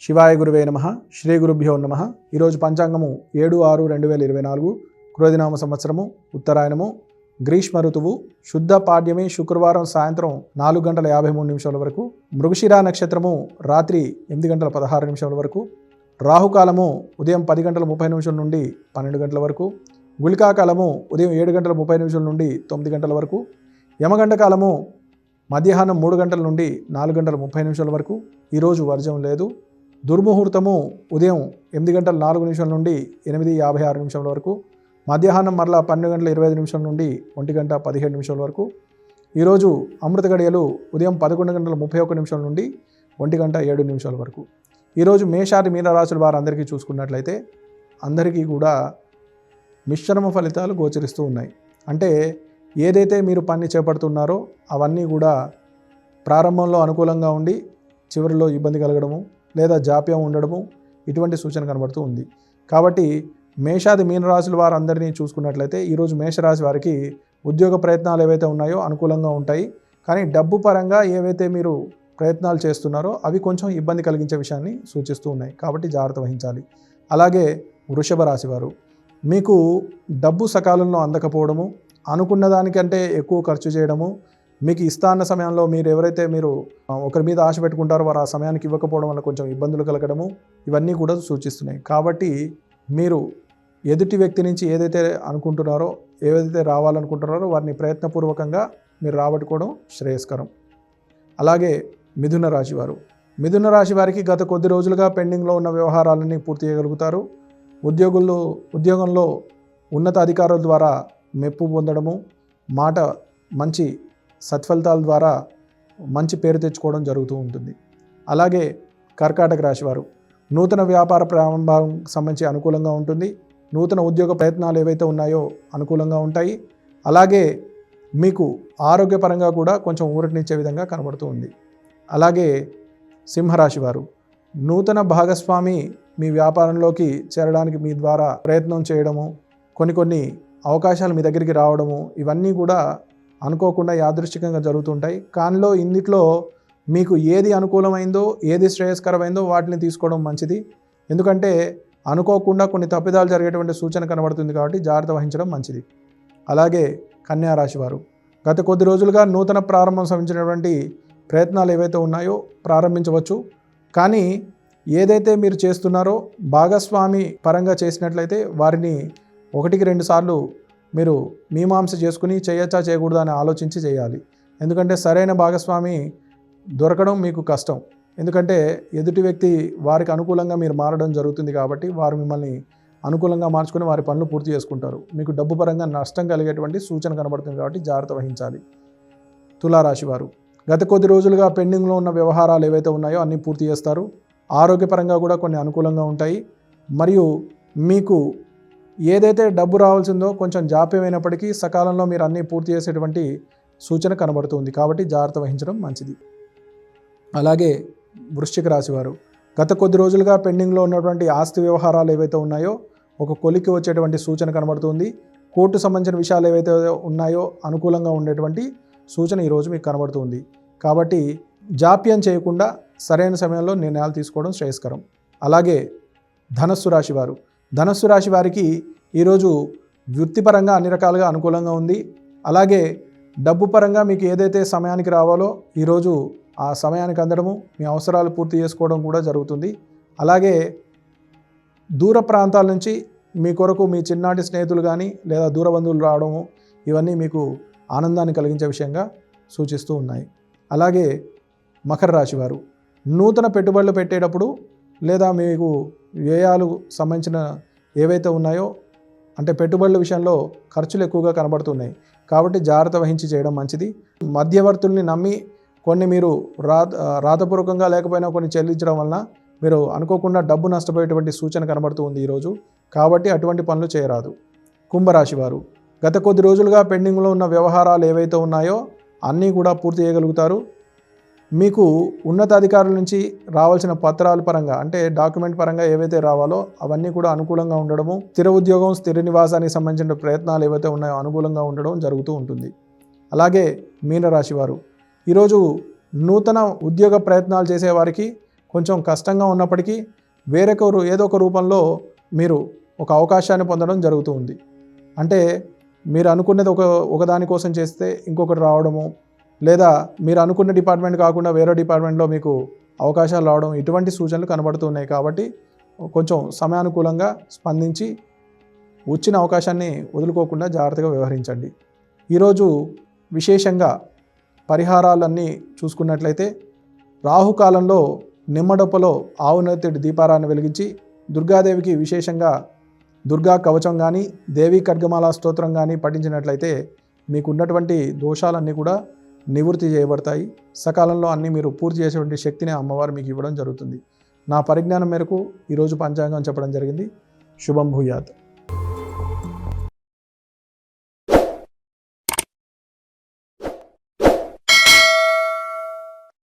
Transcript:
శివాయ గురువే నమః. శ్రీ గురుభ్యో నమః. ఈరోజు పంచాంగము 7/6/2024 క్రోధినామ సంవత్సరము ఉత్తరాయణము గ్రీష్మ ఋతువు శుద్ధ పాడ్యమి శుక్రవారం సాయంత్రం 4:53 వరకు, మృగశిరా నక్షత్రము రాత్రి 8:16 వరకు, రాహుకాలము ఉదయం 10:30 నుండి 12 గంటల వరకు, గుళికాకాలము ఉదయం 7:30 నుండి 9 గంటల వరకు, యమగండ కాలము మధ్యాహ్నం 3 గంటల నుండి 4:30 వరకు. ఈరోజు వర్జం లేదు. దుర్ముహూర్తము ఉదయం 8:04 నుండి 8:56 వరకు, మధ్యాహ్నం మరలా 12:25 నుండి 1:17 వరకు. ఈరోజు అమృత గడియలు ఉదయం 11:31 నుండి 1:07 వరకు. ఈరోజు మేషాది మీనరాశుల వారందరికీ చూసుకున్నట్లయితే అందరికీ కూడా మిశ్రమ ఫలితాలు గోచరిస్తూ ఉన్నాయి. అంటే ఏదైతే మీరు పని చేపడుతున్నారో అవన్నీ కూడా ప్రారంభంలో అనుకూలంగా ఉండి చివరిలో ఇబ్బంది కలగడము లేదా జాప్యం ఉండడము ఇటువంటి సూచన కనబడుతూ ఉంది. కాబట్టి మేషాది మీనరాశుల వారందరినీ చూసుకున్నట్లయితే ఈరోజు మేషరాశి వారికి ఉద్యోగ ప్రయత్నాలు ఏవైతే ఉన్నాయో అనుకూలంగా ఉంటాయి. కానీ డబ్బు పరంగా ఏవైతే మీరు ప్రయత్నాలు చేస్తున్నారో అవి కొంచెం ఇబ్బంది కలిగించే విషయాన్ని సూచిస్తూ ఉన్నాయి. కాబట్టి జాగ్రత్త వహించాలి. అలాగే వృషభ రాశి వారు, మీకు డబ్బు సకాలంలో అందకపోవడము, అనుకున్న దానికంటే ఎక్కువ ఖర్చు చేయడము, మీకు ఇస్తాన్న సమయంలో మీరు ఒకరి మీద ఆశ పెట్టుకుంటారో వారు ఆ సమయానికి ఇవ్వకపోవడం వల్ల కొంచెం ఇబ్బందులు కలగడము ఇవన్నీ కూడా సూచిస్తున్నాయి. కాబట్టి మీరు ఎదుటి వ్యక్తి నుంచి ఏదైతే అనుకుంటున్నారో ఏదైతే రావాలనుకుంటున్నారో వారిని ప్రయత్నపూర్వకంగా మీరు రాబట్టుకోవడం శ్రేయస్కరం. అలాగే మిథున రాశి వారు, మిథున రాశి వారికి గత కొద్ది రోజులుగా పెండింగ్లో ఉన్న వ్యవహారాలన్నీ పూర్తి చేయగలుగుతారు. ఉద్యోగంలో ఉన్నత అధికారుల ద్వారా మెప్పు పొందడము, మాట మంచి సత్ఫలితాల ద్వారా మంచి పేరు తెచ్చుకోవడం జరుగుతూ ఉంటుంది. అలాగే కర్కాటక రాశి వారు, నూతన వ్యాపార ప్రారంభం సంబంధించి అనుకూలంగా ఉంటుంది. నూతన ఉద్యోగ ప్రయత్నాలు ఏవైతే ఉన్నాయో అనుకూలంగా ఉంటాయి. అలాగే మీకు ఆరోగ్యపరంగా కూడా కొంచెం ఊరటనిచ్చే విధంగా కనబడుతూ ఉంది. అలాగే సింహరాశి వారు, నూతన భాగస్వామి మీ వ్యాపారంలోకి చేరడానికి మీ ద్వారా ప్రయత్నం చేయడము, కొన్ని అవకాశాలు మీ దగ్గరికి రావడము ఇవన్నీ కూడా అనుకోకుండా యాదృశ్చికంగా జరుగుతుంటాయి. కానిలో ఇందులో మీకు ఏది అనుకూలమైందో ఏది శ్రేయస్కరమైందో వాటిని తీసుకోవడం మంచిది. ఎందుకంటే అనుకోకుండా కొన్ని తప్పిదాలు జరిగేటువంటి సూచన కనబడుతుంది కాబట్టి జాగ్రత్త వహించడం మంచిది. అలాగే కన్యా రాశి వారు, గత కొద్ది రోజులుగా నూతన ప్రారంభం సంబంధించినటువంటి ప్రయత్నాలు ఏవైతే ఉన్నాయో ప్రారంభించవచ్చు. కానీ ఏదైతే మీరు చేస్తున్నారో భాగస్వామి పరంగా చేసినట్లయితే వారిని 1-2 సార్లు మీరు మీమాంస చేసుకుని చేయొచ్చా చేయకూడదా అని ఆలోచించి చేయాలి. ఎందుకంటే సరైన భాగస్వామి దొరకడం మీకు కష్టం. ఎందుకంటే ఎదుటి వ్యక్తి వారికి అనుకూలంగా మీరు మారడం జరుగుతుంది కాబట్టి వారు మిమ్మల్ని అనుకూలంగా మార్చుకొని వారి పనులు పూర్తి చేసుకుంటారు. మీకు డబ్బు పరంగా నష్టం కలిగేటువంటి సూచన కనబడుతుంది కాబట్టి జాగ్రత్త వహించాలి. తులారాశి వారు, గత కొద్ది రోజులుగా పెండింగ్లో ఉన్న వ్యవహారాలు ఏవైతే ఉన్నాయో అన్నీ పూర్తి చేస్తారు. ఆరోగ్యపరంగా కూడా కొన్ని అనుకూలంగా ఉంటాయి. మరియు మీకు ఏదైతే డబ్బు రావాల్సిందో కొంచెం జాప్యమైనప్పటికీ సకాలంలో మీరు అన్నీ పూర్తి చేసేటువంటి సూచన కనబడుతుంది. కాబట్టి జాగ్రత్త వహించడం మంచిది. అలాగే వృశ్చిక రాశి వారు, గత కొద్ది రోజులుగా పెండింగ్లో ఉన్నటువంటి ఆస్తి వ్యవహారాలు ఏవైతే ఉన్నాయో ఒక కొలికి వచ్చేటువంటి సూచన కనబడుతుంది. కోర్టు సంబంధించిన విషయాలు ఏవైతే ఉన్నాయో అనుకూలంగా ఉండేటువంటి సూచన ఈరోజు మీకు కనబడుతుంది. కాబట్టి జాప్యం చేయకుండా సరైన సమయంలో నిర్ణయాలు తీసుకోవడం శ్రేయస్కరం. అలాగే ధనస్సు రాశి వారు, ధనస్సు రాశి వారికి ఈరోజు వృత్తిపరంగా అన్ని రకాలుగా అనుకూలంగా ఉంది. అలాగే డబ్బు పరంగా మీకు ఏదైతే సమయానికి రావాలో ఈరోజు ఆ సమయానికి అందడము, మీ అవసరాలు పూర్తి చేసుకోవడం కూడా జరుగుతుంది. అలాగే దూర ప్రాంతాల నుంచి మీ కొరకు మీ చిన్ననాటి స్నేహితులు కానీ లేదా దూర బంధువులు రావడము ఇవన్నీ మీకు ఆనందాన్ని కలిగించే విషయంగా సూచిస్తూ ఉన్నాయి. అలాగే మకర రాశి వారు, నూతన పెట్టుబడులు పెట్టేటప్పుడు లేదా మీకు వ్యయాలు సంబంధించిన ఏవైతే ఉన్నాయో అంటే పెట్టుబడుల విషయంలో ఖర్చులు ఎక్కువగా కనబడుతున్నాయి. కాబట్టి జాగ్రత్త వహించి చేయడం మంచిది. మధ్యవర్తుల్ని నమ్మి కొన్ని మీరు రాతపూర్వకంగా లేకపోయినా కొన్ని చెల్లించడం వలన మీరు అనుకోకుండా డబ్బు నష్టపోయేటువంటి సూచన కనబడుతూ ఉంది ఈరోజు. కాబట్టి అటువంటి పనులు చేయరాదు. కుంభరాశి వారు, గత కొద్ది రోజులుగా పెండింగ్లో ఉన్న వ్యవహారాలు ఏవైతే ఉన్నాయో అన్నీ కూడా పూర్తి చేయగలుగుతారు. మీకు ఉన్నతాధికారుల నుంచి రావాల్సిన పత్రాల పరంగా అంటే డాక్యుమెంట్ పరంగా ఏవైతే రావాలో అవన్నీ కూడా అనుకూలంగా ఉండడము, స్థిర ఉద్యోగం స్థిర నివాసానికి సంబంధించిన ప్రయత్నాలు ఏవైతే ఉన్నాయో అనుకూలంగా ఉండడం జరుగుతూ ఉంటుంది. అలాగే మీనరాశి వారు, ఈరోజు నూతన ఉద్యోగ ప్రయత్నాలు చేసేవారికి కొంచెం కష్టంగా ఉన్నప్పటికీ వేరొకరు ఏదో ఒక రూపంలో మీరు ఒక అవకాశాన్ని పొందడం జరుగుతూ ఉంది. అంటే మీరు అనుకున్నది ఒకదాని కోసం చేస్తే ఇంకొకటి రావడము, లేదా మీరు అనుకున్న డిపార్ట్మెంట్ కాకుండా వేరే డిపార్ట్మెంట్లో మీకు అవకాశాలు రావడం, ఇటువంటి సూచనలు కనబడుతున్నాయి. కాబట్టి కొంచెం సమయానుకూలంగా స్పందించి వచ్చిన అవకాశాన్ని వదులుకోకుండా జాగ్రత్తగా వ్యవహరించండి. ఈరోజు విశేషంగా పరిహారాలన్నీ చూసుకున్నట్లయితే రాహుకాలంలో నిమ్మడొప్పలో ఆవునేతిడి దీపారాన్ని వెలిగించి దుర్గాదేవికి విశేషంగా దుర్గా కవచం కానీ దేవీ ఖడ్గమాల స్తోత్రం కానీ పఠించినట్లయితే మీకు ఉన్నటువంటి దోషాలన్నీ కూడా నివృత్తి చేయబడతాయి. సకాలంలో అన్నీ మీరు పూర్తి చేసేటువంటి శక్తిని అమ్మవారు మీకు ఇవ్వడం జరుగుతుంది. నా పరిజ్ఞానం మేరకు ఈరోజు పంచాంగం చెప్పడం జరిగింది. శుభం భూయాత్.